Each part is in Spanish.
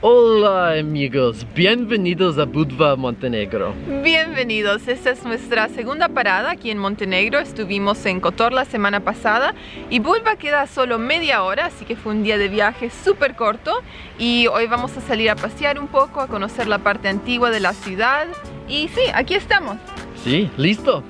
Hola amigos, bienvenidos a Budva, Montenegro. Bienvenidos, esta es nuestra segunda parada aquí en Montenegro. Estuvimos en Kotor la semana pasada y Budva queda a solo media hora, así que fue un día de viaje súper corto. Y hoy vamos a salir a pasear un poco, a conocer la parte antigua de la ciudad. Y sí, aquí estamos. Sí, listo.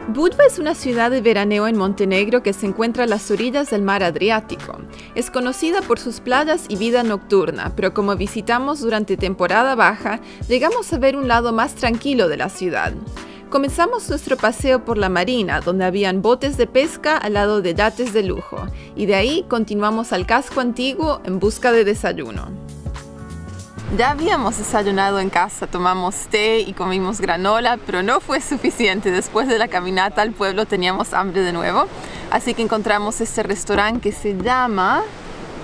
Budva es una ciudad de veraneo en Montenegro que se encuentra a las orillas del mar Adriático. Es conocida por sus playas y vida nocturna, pero como visitamos durante temporada baja, llegamos a ver un lado más tranquilo de la ciudad. Comenzamos nuestro paseo por la marina, donde habían botes de pesca al lado de yates de lujo, y de ahí continuamos al casco antiguo en busca de desayuno. Ya habíamos desayunado en casa, tomamos té y comimos granola, pero no fue suficiente. Después de la caminata al pueblo teníamos hambre de nuevo, así que encontramos este restaurante que se llama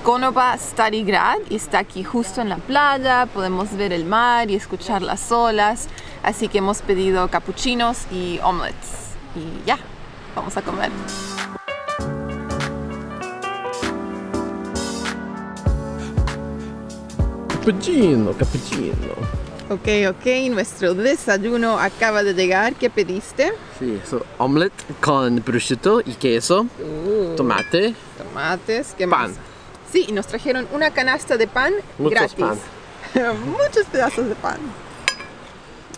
Konoba Stari Grad y está aquí justo en la playa. Podemos ver el mar y escuchar las olas, así que hemos pedido capuchinos y omelets. Y ya, vamos a comer. Cappuccino. Ok, nuestro desayuno acaba de llegar. ¿Qué pediste? Sí, omelette con prosciutto y queso, tomate, Tomates, ¿qué pan. más? Sí, y nos trajeron una canasta de pan Muchos gratis. Muchos pedazos de pan.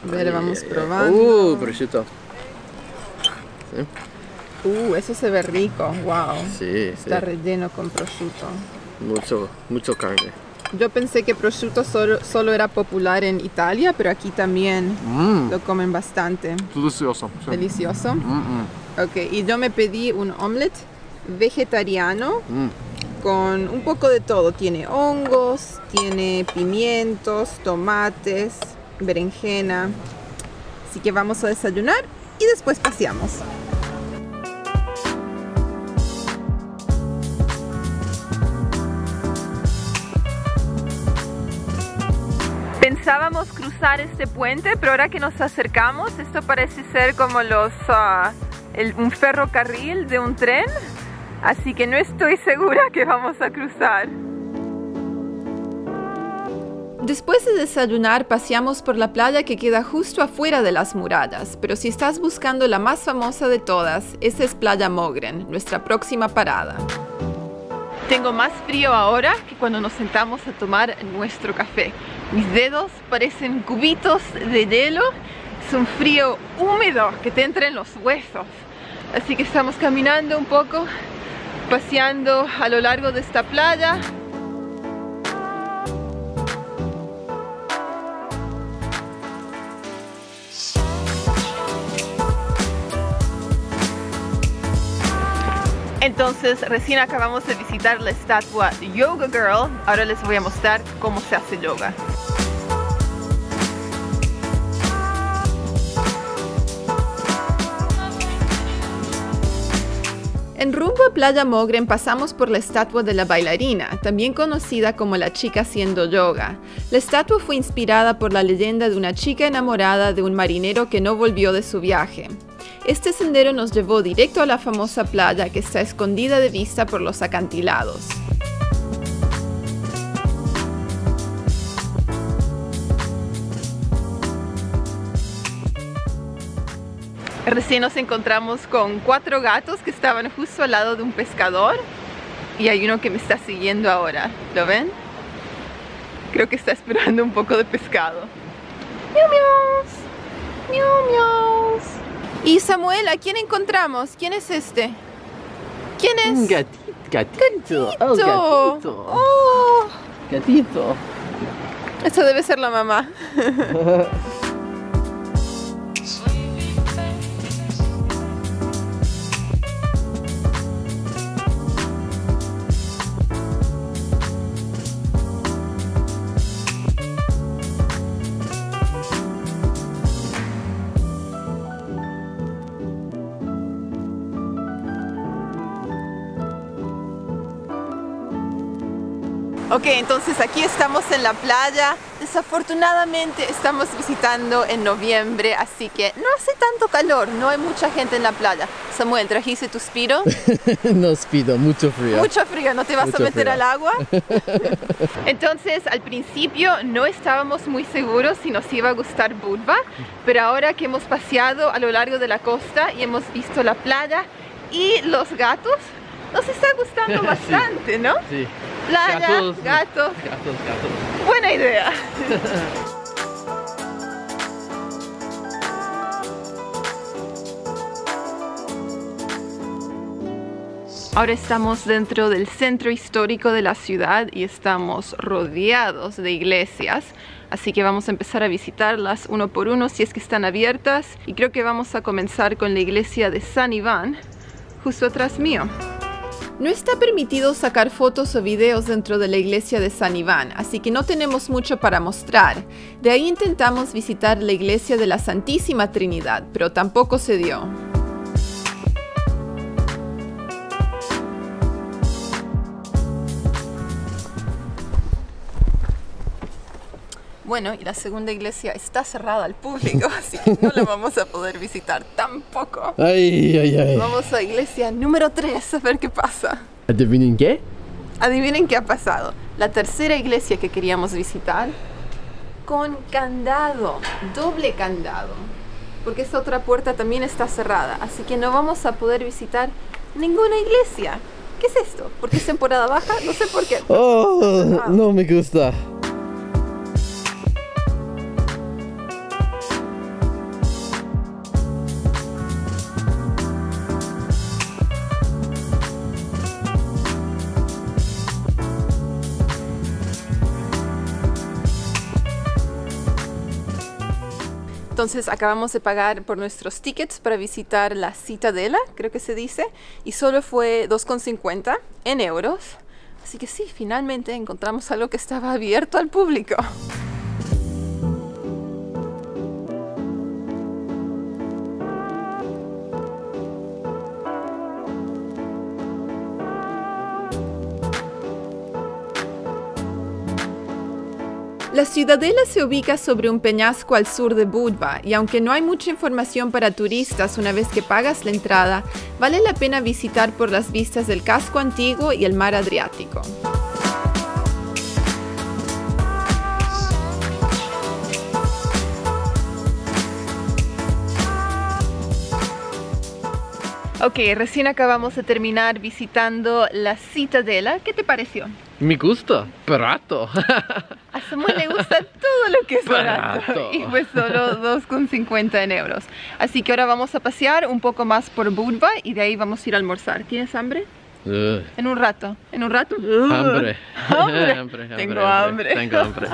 A ver, vamos Ay. probando. Prosciutto. Eso se ve rico. Wow. Sí, Está relleno con prosciutto. mucho carne. Yo pensé que prosciutto solo era popular en Italia, pero aquí también lo comen bastante. Delicioso. Sí. Delicioso. Ok, y yo me pedí un omelette vegetariano con un poco de todo. Tiene hongos, tiene pimientos, tomates, berenjena. Así que vamos a desayunar y después paseamos. Pensábamos cruzar este puente, pero ahora que nos acercamos, esto parece ser como un ferrocarril de un tren, así que no estoy segura que vamos a cruzar. Después de desayunar, paseamos por la playa que queda justo afuera de las murallas, pero si estás buscando la más famosa de todas, esa es Playa Mogren, nuestra próxima parada. Tengo más frío ahora que cuando nos sentamos a tomar nuestro café. Mis dedos parecen cubitos de hielo. Es un frío húmedo que te entra en los huesos. Así que estamos caminando un poco, paseando a lo largo de esta playa. Entonces, recién acabamos de visitar la estatua Yoga Girl. Ahora les voy a mostrar cómo se hace yoga. En rumbo a Playa Mogren pasamos por la estatua de la bailarina, también conocida como la chica haciendo yoga. La estatua fue inspirada por la leyenda de una chica enamorada de un marinero que no volvió de su viaje. Este sendero nos llevó directo a la famosa playa que está escondida de vista por los acantilados. Recién nos encontramos con 4 gatos que estaban justo al lado de un pescador y hay uno que me está siguiendo ahora. ¿Lo ven? Creo que está esperando un poco de pescado. ¡Miau, miau! ¡Miau, miau! Y Samuel, ¿a quién encontramos? ¿Quién es este? ¿Quién es? Un gatito. Oh, gatito. Oh, Gatito. esta debe ser la mamá. Ok, entonces aquí estamos en la playa. Desafortunadamente estamos visitando en noviembre, así que no hace tanto calor, no hay mucha gente en la playa. Samuel, ¿trajiste tu Speedo? No Speedo, mucho frío. Mucho frío, ¿no te vas Mucho a meter frío. al agua? Entonces, al principio no estábamos muy seguros si nos iba a gustar Budva, pero ahora que hemos paseado a lo largo de la costa y hemos visto la playa y los gatos, nos está gustando bastante, ¿no? Sí. Playa, gatos. Gatos. Buena idea. Ahora estamos dentro del centro histórico de la ciudad y estamos rodeados de iglesias. Así que vamos a empezar a visitarlas uno por uno si es que están abiertas. Y creo que vamos a comenzar con la iglesia de San Iván, justo atrás mío. No está permitido sacar fotos o videos dentro de la iglesia de San Iván, así que no tenemos mucho para mostrar. De ahí intentamos visitar la iglesia de la Santísima Trinidad, pero tampoco se dio. Bueno, y la segunda iglesia está cerrada al público, así que no la vamos a poder visitar tampoco. Ay. Vamos a iglesia número 3 a ver qué pasa. ¿Adivinen qué? Adivinen qué ha pasado. La tercera iglesia que queríamos visitar con candado, doble candado, porque esa otra puerta también está cerrada, así que no vamos a poder visitar ninguna iglesia. ¿Qué es esto? ¿Por qué es temporada baja? No sé por qué. Oh, no me gusta. Entonces acabamos de pagar por nuestros tickets para visitar la Cittadella, creo que se dice, y solo fue 2,50 en euros. Así que sí, finalmente encontramos algo que estaba abierto al público. La ciudadela se ubica sobre un peñasco al sur de Budva y aunque no hay mucha información para turistas una vez que pagas la entrada, vale la pena visitar por las vistas del casco antiguo y el mar Adriático. Ok, recién acabamos de terminar visitando la Cittadella. ¿Qué te pareció? Me gusta, barato. A Samuel le gusta todo lo que es barato. Barato. Y fue solo 2,50 en euros. Así que ahora vamos a pasear un poco más por Budva y de ahí vamos a ir a almorzar. ¿Tienes hambre? En un rato. ¿En un rato? Hambre. ¿Hambre? Tengo hambre. Tengo hambre.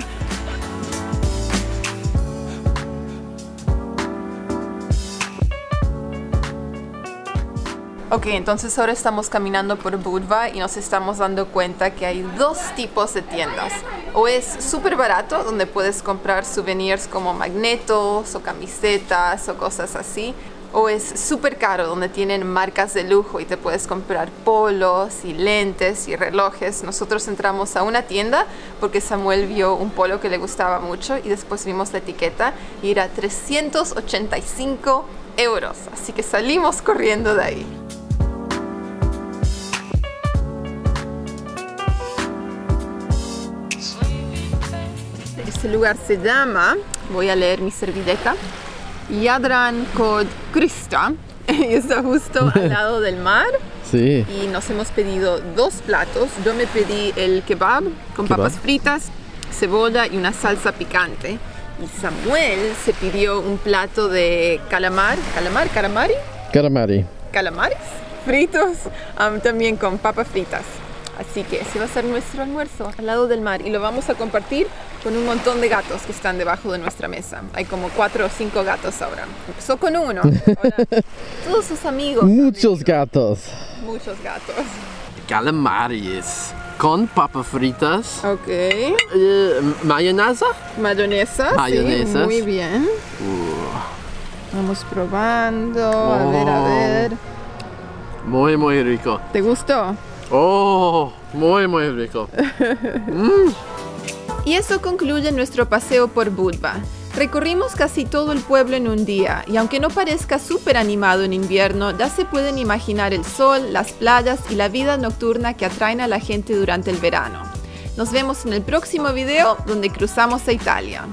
Ok, entonces ahora estamos caminando por Budva y nos estamos dando cuenta que hay dos tipos de tiendas. O es súper barato, donde puedes comprar souvenirs como magnetos o camisetas o cosas así. O es súper caro, donde tienen marcas de lujo y te puedes comprar polos y lentes y relojes. Nosotros entramos a una tienda porque Samuel vio un polo que le gustaba mucho y después vimos la etiqueta y era 385 euros. Así que salimos corriendo de ahí. Este lugar se llama, voy a leer mi servilleta, Jadran kod Krista, y está justo al lado del mar. Sí. Y nos hemos pedido dos platos. Yo me pedí el kebab con papas fritas, cebolla y una salsa picante. Y Samuel se pidió un plato de calamares fritos, también con papas fritas. Así que ese va a ser nuestro almuerzo al lado del mar y lo vamos a compartir con un montón de gatos que están debajo de nuestra mesa. Hay como 4 o 5 gatos ahora. Empezó con uno. Ahora, todos sus amigos. Muchos gatos. Muchos gatos. Calamares con papas fritas. Ok. Mayonesa. Mayonesa. Mayonesas. Sí, muy bien. Vamos probando. A ver. Muy rico. ¿Te gustó? Oh, muy rico. Y eso concluye nuestro paseo por Budva. Recorrimos casi todo el pueblo en un día, y aunque no parezca súper animado en invierno, ya se pueden imaginar el sol, las playas y la vida nocturna que atraen a la gente durante el verano. Nos vemos en el próximo video, donde cruzamos a Italia.